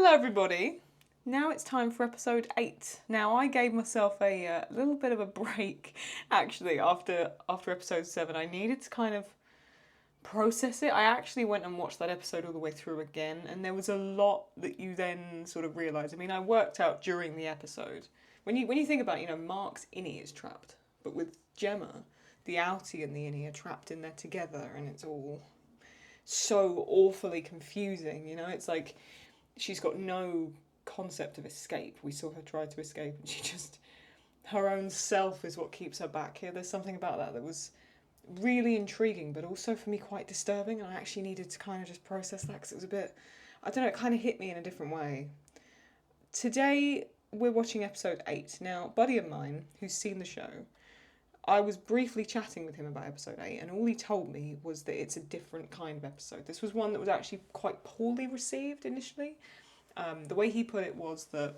Hello everybody. Now it's time for episode 8. Now I gave myself a little bit of a break actually after episode 7. I needed to kind of process it. I actually went and watched that episode all the way through again, and there was a lot that you then sort of realise. I mean, I worked out during the episode. When you think about it, Mark's innie is trapped, but with Gemma, the outie and the innie are trapped in there together, and it's all so awfully confusing. It's like she's got no concept of escape. We saw her try to escape, and her own self is what keeps her back here. There's something about that was really intriguing, but also for me quite disturbing, and I actually needed to kind of just process that because it was a bit, I don't know, it kind of hit me in a different way. Today we're watching episode 8. Now, a buddy of mine who's seen the show, I was briefly chatting with him about episode 8, and all he told me was that it's a different kind of episode. This was one that was actually quite poorly received initially. The way he put it was that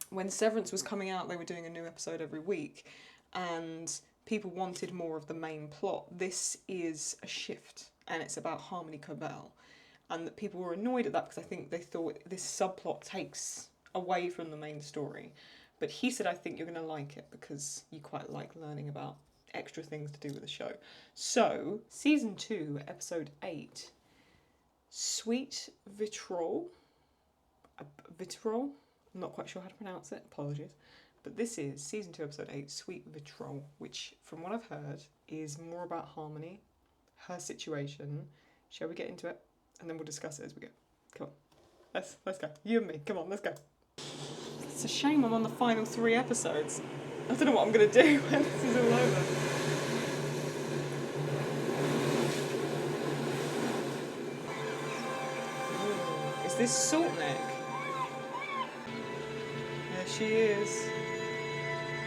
when Severance was coming out, they were doing a new episode every week, and people wanted more of the main plot. This is a shift, and it's about Harmony Cobel, and that people were annoyed at that because I think they thought this subplot takes away from the main story. But he said, I think you're going to like it because you quite like learning about extra things to do with the show. So, Season 2, Episode 8, Sweet Vitriol. Vitriol? I'm not quite sure how to pronounce it, apologies. But this is Season 2, Episode 8, Sweet Vitriol, which, from what I've heard, is more about Harmony, her situation. Shall we get into it? And then we'll discuss it as we go. Come on. Let's go. You and me. Come on, let's go. It's a shame I'm on the final 3 episodes. I don't know what I'm going to do when this is all over. Ooh, is this Salt Neck? There she is.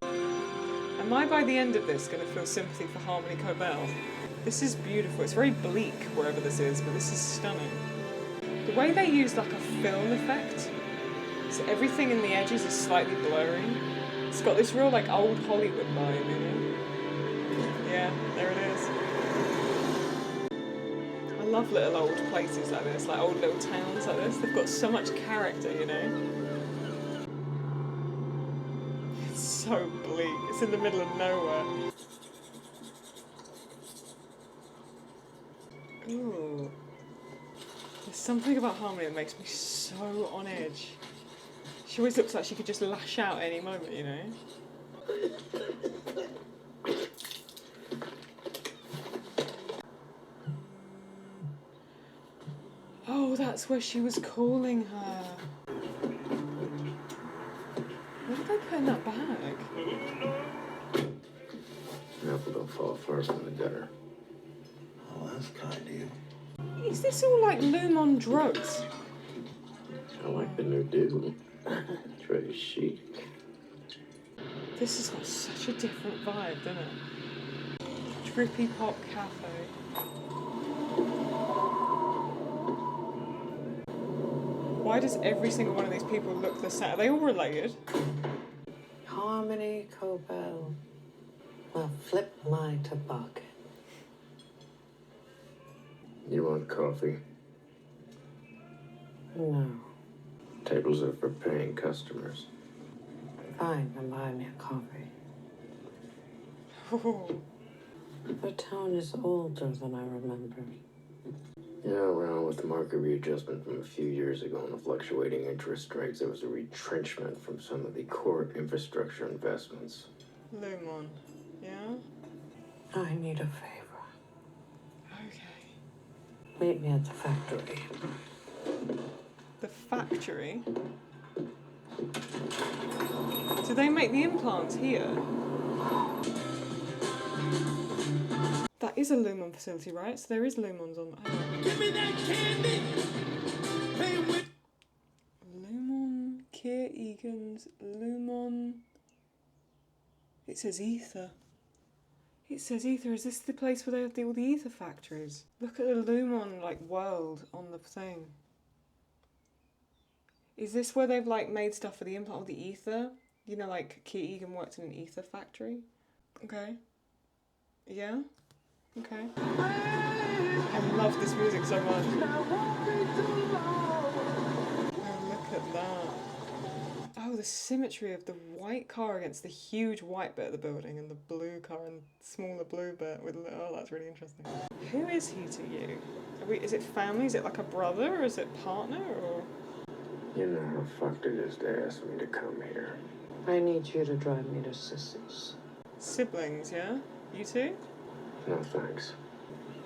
Am I, by the end of this, going to feel sympathy for Harmony Cobel? This is beautiful. It's very bleak wherever this is, but this is stunning. The way they use like a film effect, so everything in the edges is slightly blurry. It's got this real like old Hollywood vibe, Yeah, there it is. I love little old places like this, like old little towns like this. They've got so much character, It's so bleak. It's in the middle of nowhere. Ooh. There's something about Harmony that makes me so on edge. She always looks like she could just lash out at any moment, Oh, that's where she was calling her. What did they put in that bag? Apple don't fall far from the gutter. Oh, that's kind of you. Is this all like Lumon drugs? I like the new dude. Very chic. This has got such a different vibe, doesn't it? Trippy Pop Cafe. Why does every single one of these people look the same? Are they all related? Harmony Cobel. Well, flip my toboggan. You want coffee? No. Tables are for paying customers. Fine, then buy me a coffee. Oh. The town is older than I remember. Yeah, around with the market readjustment from a few years ago and the fluctuating interest rates, there was a retrenchment from some of the core infrastructure investments. Lumon, yeah? I need a favor. Okay. Meet me at the factory. The factory? Do they make the implants here? That is a Lumon facility, right? So there is Lumons on that. Give me that candy! Lumon, Keir Egan's, Lumon. It says Ether. It says Ether. Is this the place where they have all the Ether factories? Look at the Lumon world on the thing. Is this where they've made stuff for the implant of the Ether? Keir Egan worked in an Ether factory? Okay. Yeah? Okay. I love this music so much. Oh, look at the symmetry of the white car against the huge white bit of the building and the blue car and smaller blue bit with, oh, that's really interesting. Who is he to you? Is it family? Is it like a brother or is it partner or? You know how fucked it is to ask me to come here. I need you to drive me to Sissy's. Siblings, yeah? You two? No thanks.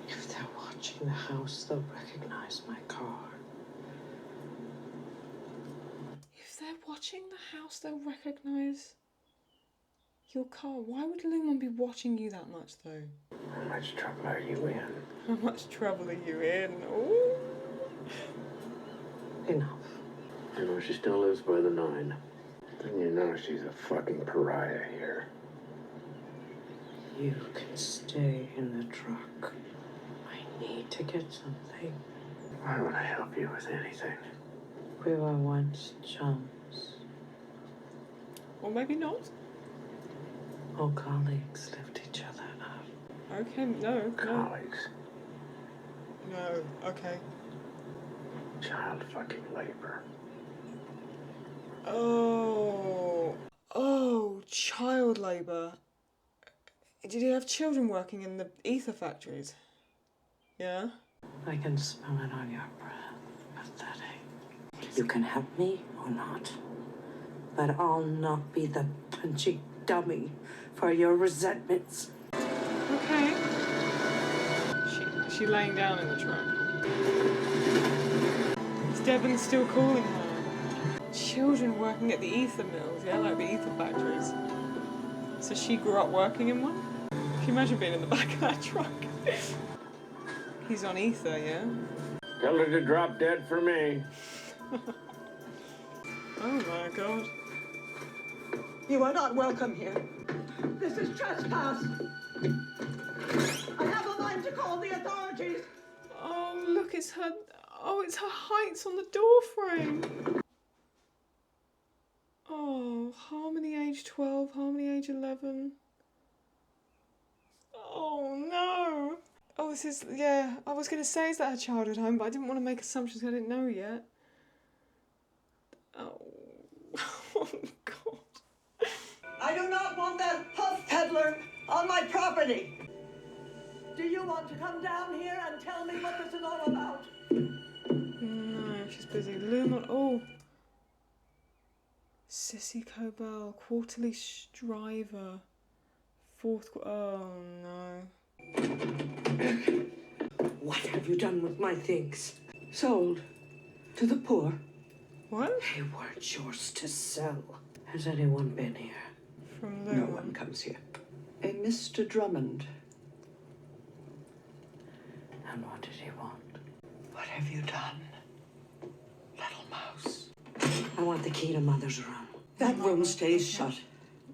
If they're watching the house, they'll recognize my car. If they're watching the house, they'll recognise your car. Why would Lumon be watching you that much, though? How much trouble are you in? How much trouble are you in? Ooh. Enough. You know she still lives by the 9. And you know she's a fucking pariah here. You can stay in the truck. I need to get something. Why would I help you with anything? We were once chums. Or maybe not. Old colleagues lift each other up. Okay, no. Colleagues. No, okay. Child fucking labor. Oh, child labour. Did he have children working in the ether factories? Yeah? I can smell it on your breath. Pathetic. You can help me or not. But I'll not be the punchy dummy for your resentments. Okay. She laying down in the truck. Is Devon still calling her? Children working at the ether mills, yeah? Like the ether factories. So she grew up working in one? Can you imagine being in the back of that truck? He's on ether, yeah? Tell her to drop dead for me. Oh my god. You are not welcome here. This is trespass. I have a mind to call the authorities. Oh, look, it's her heights on the door frame. Oh, Harmony age 12, Harmony age 11. Oh no. Oh, this is, yeah, I was going to say is that her childhood home, but I didn't want to make assumptions 'cause I didn't know yet. Oh, oh God. I do not want that puff peddler on my property. Do you want to come down here and tell me what this is all about? No, she's busy. Lumon, oh. Sissy Cobel, quarterly striver. Oh no. What have you done with my things? Sold to the poor. What? They weren't yours to sell. Has anyone been here? From Lumon. No one comes here. A Mr. Drummond. And what did he want? What have you done, little mouse? I want the key to Mother's room. That room stays shut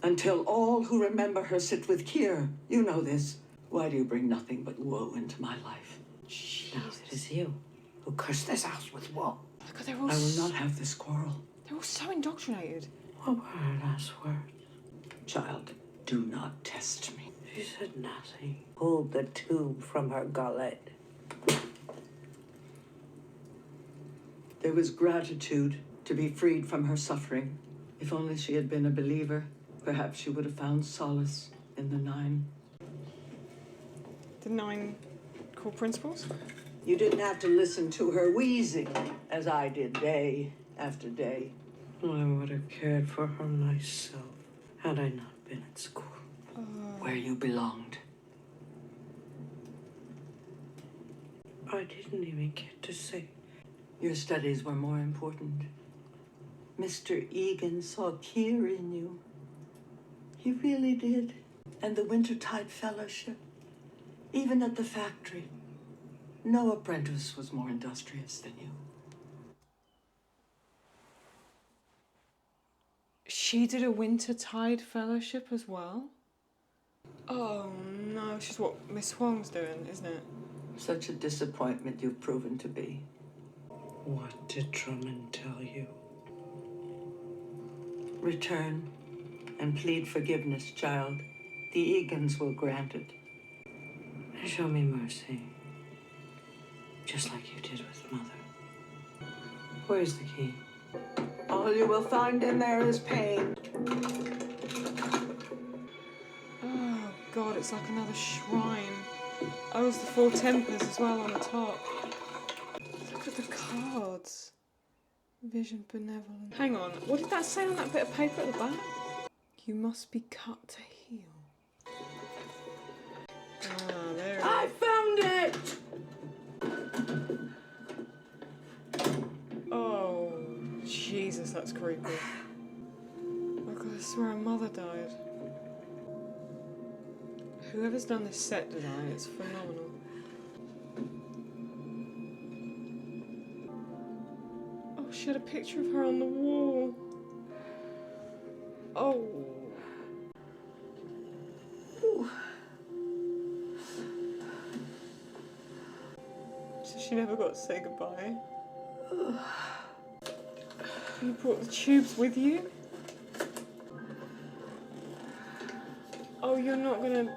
until all who remember her sit with Kier. You know this. Why do you bring nothing but woe into my life? Now it is you who cursed this house with woe. Look, they're all I will not have this quarrel. They're all so indoctrinated. What were her last words? Child, do not test me. She said nothing. Pulled the tube from her gullet. There was gratitude to be freed from her suffering. If only she had been a believer, perhaps she would have found solace in the 9. The 9 core principles? You didn't have to listen to her wheezing, as I did day after day. I would have cared for her myself had I not been at school. Where you belonged. I didn't even get to say. Your studies were more important. Mr. Egan saw Kier in you. He really did. And the Wintertide Fellowship. Even at the factory. No apprentice was more industrious than you. She did a Wintertide Fellowship as well? Oh no, she's what Miss Huang's doing, isn't it? Such a disappointment you've proven to be. What did Drummond tell you? Return and plead forgiveness, child. The Egans will grant it. Show me mercy. Just like you did with Mother. Where's the key? On All you will find in there is pain. Oh god, it's like another shrine. Oh, it's the Four Tempers as well on the top. Look at the cards. Vision benevolent. Hang on, what did that say on that bit of paper at the back? You must be cut to heal. Ah, there it I is. found it! Oh, Jesus, that's creepy. Look, I swear her mother died. Whoever's done this set design, it's phenomenal. Oh, she had a picture of her on the wall. Oh. So she never got to say goodbye. You brought the tubes with you? Oh, you're not gonna...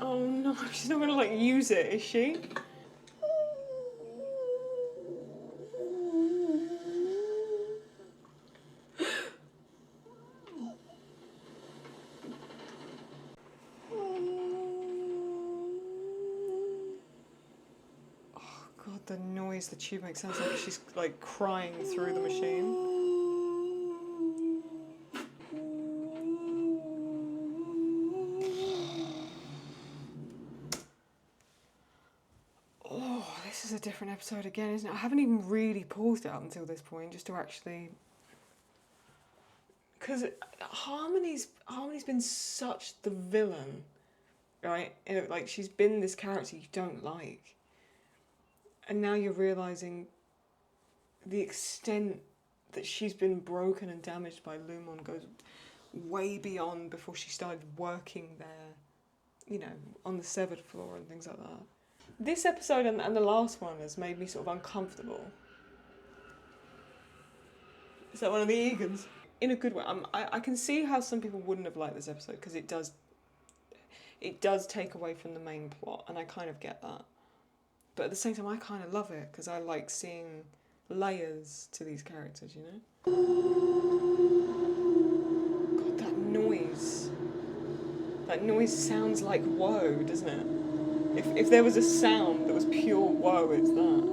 Oh no, she's not gonna like use it, is she? Oh god, the noise the tube makes sounds like she's like crying through the machine. Oh, this is a different episode again, isn't it? I haven't even really paused it up until this point, just to actually... Because Harmony's been such the villain, right? You know, like, she's been this character you don't like. And now you're realising the extent that she's been broken and damaged by Lumon goes way beyond before she started working there, you know, on the severed floor and things like that. This episode and the last one has made me sort of uncomfortable. Is that one of the Egans? In a good way. I can see how some people wouldn't have liked this episode because it does take away from the main plot, and I kind of get that. But at the same time, I kind of love it because I like seeing layers to these characters, you know? God, that noise. That noise sounds like woe, doesn't it? If there was a sound that was pure woe, it's that.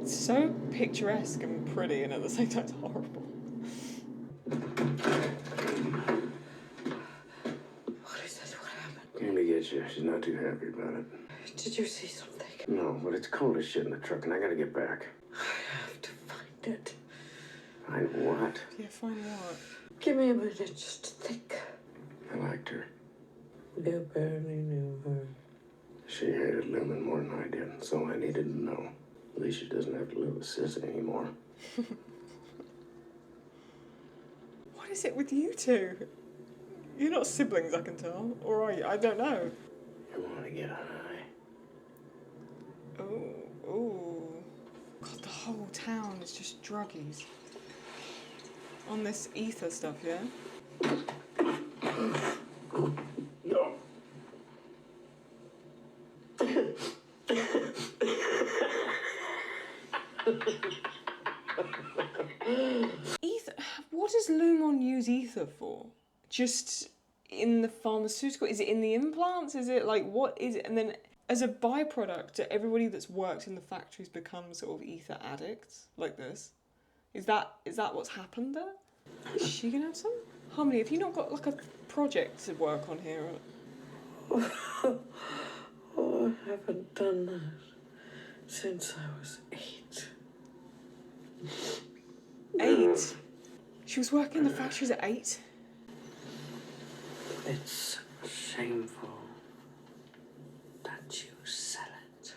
It's so picturesque and pretty, and at the same time it's horrible. What is it? What happened? Came to get you. She's not too happy about it. Did you see something? No, but it's cold as shit in the truck, and I gotta get back. I have to find it. Find what? Yeah, fine what? Give me a minute just to think. I liked her. You barely knew her. She hated Lumen more than I did. That's all I needed to know. At least she doesn't have to live with Sissy anymore. What is it with you two? You're not siblings, I can tell. Or are you? I don't know. You want to get high? Oh, oh. God, the whole town is just druggies. On this ether stuff, yeah? No. Ether. What does Lumon use ether for? Just in the pharmaceutical? Is it in the implants? Is it like, what is it? And then as a byproduct, do everybody that's worked in the factories become sort of ether addicts like this? Is that what's happened there? Is she gonna have some? Harmony, have you not got like a project to work on here? Oh, I haven't done that since I was 8. 8? She was working in the factories at 8? It's shameful that you sell it.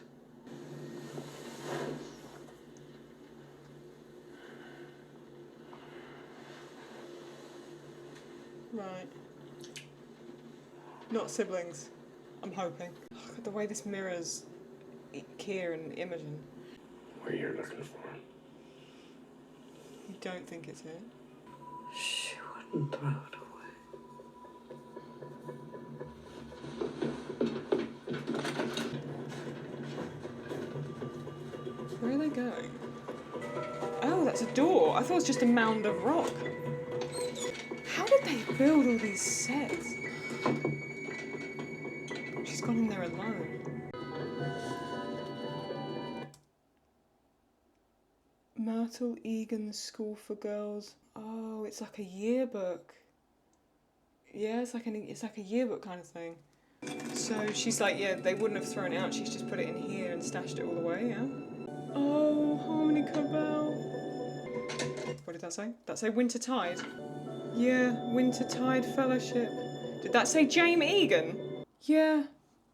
Right. Not siblings, I'm hoping. Oh, God, the way this mirrors Keir and Imogen. What you're looking for? You don't think it's it? She wouldn't throw it away. Where are they going? Oh, that's a door. I thought it was just a mound of rock. How did they build all these sets? She's gone in there alone. Myrtle Egan School for Girls. Oh, it's like a yearbook. Yeah, it's like a yearbook kind of thing. So she's like, yeah, they wouldn't have thrown it out. She's just put it in here and stashed it all away. Yeah. Oh, Harmony Cobel. What did that say? Did that say Winter Tide? Yeah, Winter Tide Fellowship. Did that say Jamie Egan? Yeah.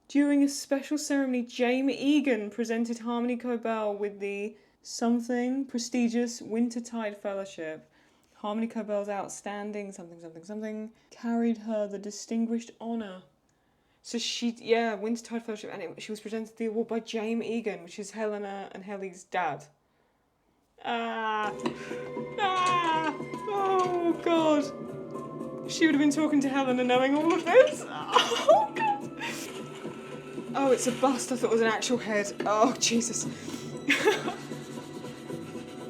During a special ceremony, Jamie Egan presented Harmony Cobel with the something prestigious Wintertide Fellowship. Harmony Cobel's outstanding something carried her the distinguished honour. So Wintertide Fellowship, and she was presented the award by Jamie Egan, which is Helena and Helly's dad. Oh God. She would have been talking to Helena knowing all of this. Oh God. Oh, it's a bust. I thought it was an actual head. Oh, Jesus.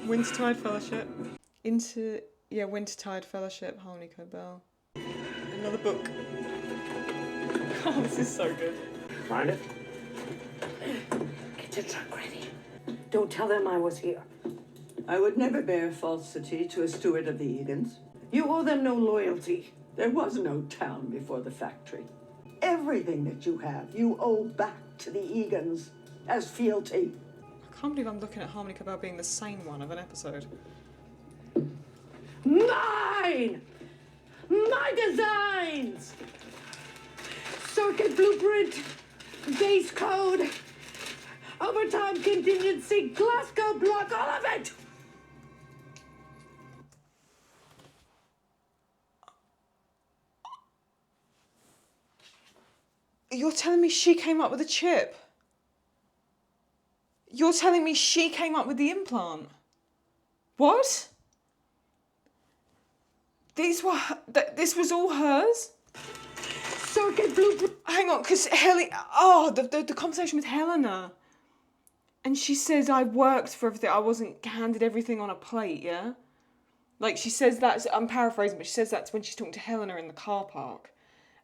Wintertide Fellowship. Wintertide Fellowship, Harmony Cobel. Another book. Oh, this is so good. Find it? Get your truck ready. Don't tell them I was here. I would never bear falsity to a steward of the Egans. You owe them no loyalty. There was no town before the factory. Everything that you have, you owe back to the Egans as fealty. I can't believe I'm looking at Harmony Cobel being the sane one of an episode. Mine! My designs! Circuit blueprint, base code, overtime contingency, Glasgow block, all of it! You're telling me she came up with a chip? You're telling me she came up with the implant? What? This was all hers? Circuit blueprint. Hang on, because the conversation with Helena. And she says, I worked for everything, I wasn't handed everything on a plate, yeah? Like, she says that, I'm paraphrasing, but she says that's when she's talking to Helena in the car park.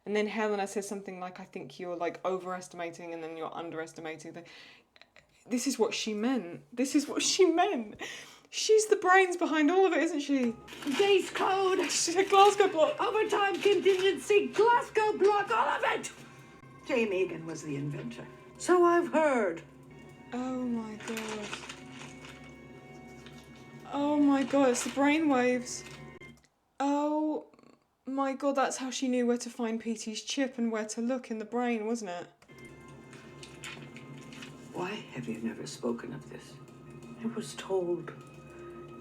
And then Helena says something like, I think you're, like, overestimating and then you're underestimating. This is what she meant. This is what she meant. She's the brains behind all of it, isn't she? Base code. She's a Glasgow block. Overtime contingency, Glasgow block, all of it! Jane Egan was the inventor. So I've heard. Oh my God. Oh my God, it's the brainwaves. Oh my God, that's how she knew where to find Petey's chip and where to look in the brain, wasn't it? Why have you never spoken of this? I was told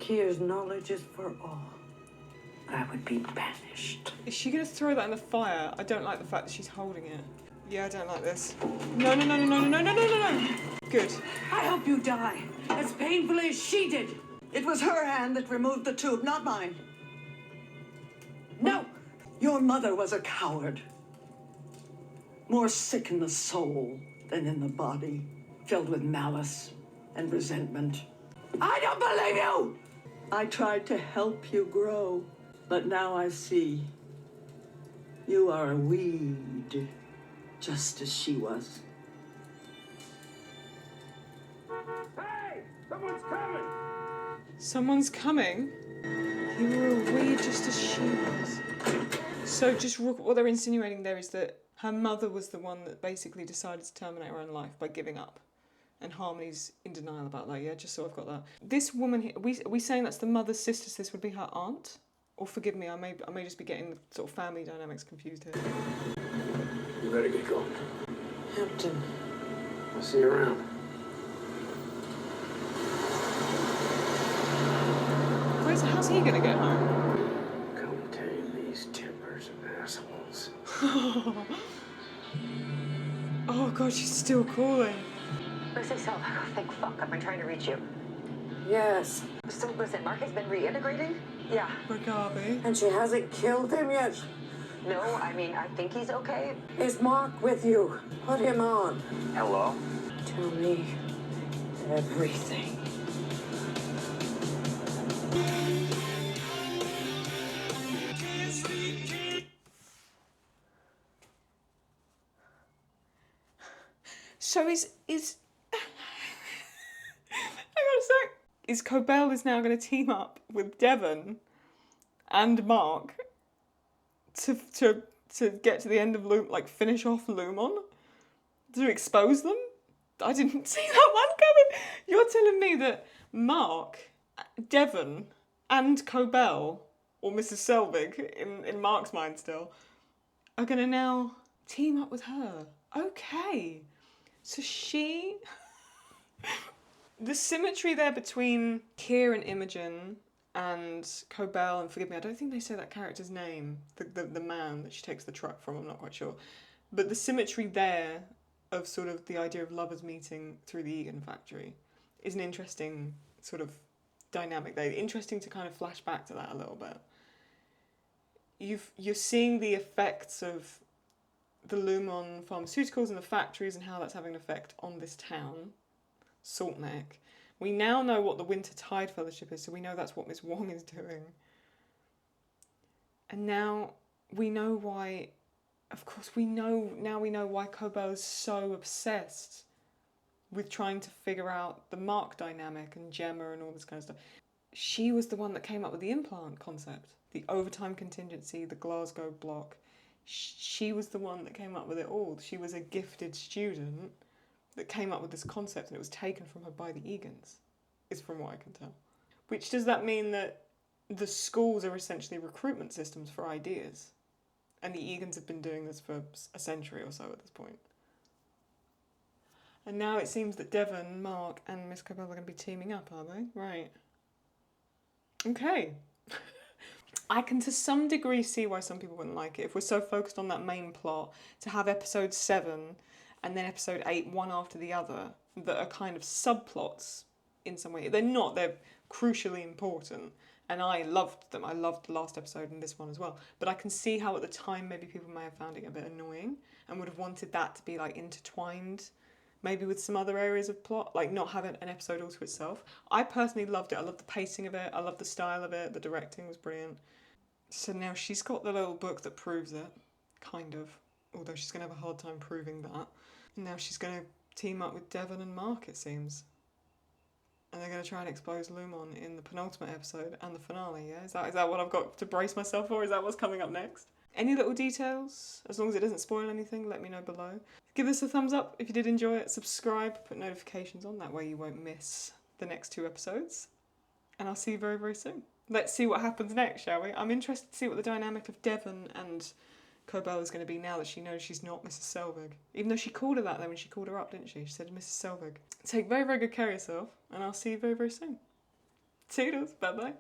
Kier's knowledge is for all. I would be banished. Is she going to throw that in the fire? I don't like the fact that she's holding it. Yeah, I don't like this. No. Good. I hope you die, as painfully as she did. It was her hand that removed the tube, not mine. No, your mother was a coward. More sick in the soul than in the body, filled with malice and resentment. I don't believe you! I tried to help you grow, but now I see. You are a weed, just as she was. Hey! Someone's coming! Someone's coming? You were a weed just as she was. So just what they're insinuating there is that her mother was the one that basically decided to terminate her own life by giving up. And Harmony's in denial about that, yeah? Just so I've got that. This woman here, are we saying that's the mother's sister, so this would be her aunt? Or forgive me, I may just be getting the sort of family dynamics confused here. You better get going. Hampton. I'll see you around. How's he gonna get home? Come tame these timbers of assholes. Oh God, she's still calling. Listen, so, thank fuck, I've been trying to reach you. Yes. So, listen, Mark has been reintegrating? Yeah. Regabi. And she hasn't killed him yet? No, I mean, I think he's okay. Is Mark with you? Put him on. Hello? Tell me, everything. So is hang on a sec. Is Cobel is now going to team up with Devon and Mark to get to the end of like finish off Lumon, to expose them? I didn't see that one coming. You're telling me that Mark, Devon, and Cobel, or Mrs. Selvig in Mark's mind still, are going to now team up with her. Okay. So she... The symmetry there between Keir and Imogen and Cobel, and forgive me, I don't think they say that character's name, the man that she takes the truck from, I'm not quite sure. But the symmetry there of sort of the idea of lovers meeting through the Egan factory is an interesting sort of dynamic there. Interesting to kind of flash back to that a little bit. You're seeing the effects of the Lumon pharmaceuticals and the factories and how that's having an effect on this town, Salt Neck. We now know what the Winter Tide Fellowship is, so we know that's what Miss Wong is doing. And now we know why, of course we know why Cobel is so obsessed with trying to figure out the Mark dynamic and Gemma and all this kind of stuff. She was the one that came up with the implant concept, the overtime contingency, the Glasgow block. She was the one that came up with it all. She was a gifted student that came up with this concept, and it was taken from her by the Egans, is from what I can tell. Which, does that mean that the schools are essentially recruitment systems for ideas? And the Egans have been doing this for a century or so at this point. And now it seems that Devon, Mark, and Miss Cobel are going to be teaming up, are they? Right. Okay. I can to some degree see why some people wouldn't like it. If we're so focused on that main plot, to have episode 7 and then episode 8 one after the other that are kind of subplots in some way. They're not, they're crucially important. And I loved them. I loved the last episode and this one as well. But I can see how at the time maybe people may have found it a bit annoying and would have wanted that to be like intertwined maybe with some other areas of plot, like not having an episode all to itself. I personally loved it. I loved the pacing of it. I loved the style of it. The directing was brilliant. So now she's got the little book that proves it, kind of. Although she's going to have a hard time proving that. And now she's going to team up with Devon and Mark, it seems. And they're going to try and expose Lumon in the penultimate episode and the finale, yeah? Is that what I've got to brace myself for? Is that what's coming up next? Any little details? As long as it doesn't spoil anything, let me know below. Give this a thumbs up if you did enjoy it. Subscribe, put notifications on. That way you won't miss the next 2 episodes. And I'll see you very, very soon. Let's see what happens next, shall we? I'm interested to see what the dynamic of Devon and Cobel is going to be now that she knows she's not Mrs. Selvig. Even though she called her that then when she called her up, didn't she? She said Mrs. Selvig. Take very, very good care of yourself, and I'll see you very, very soon. Toodles. Bye-bye.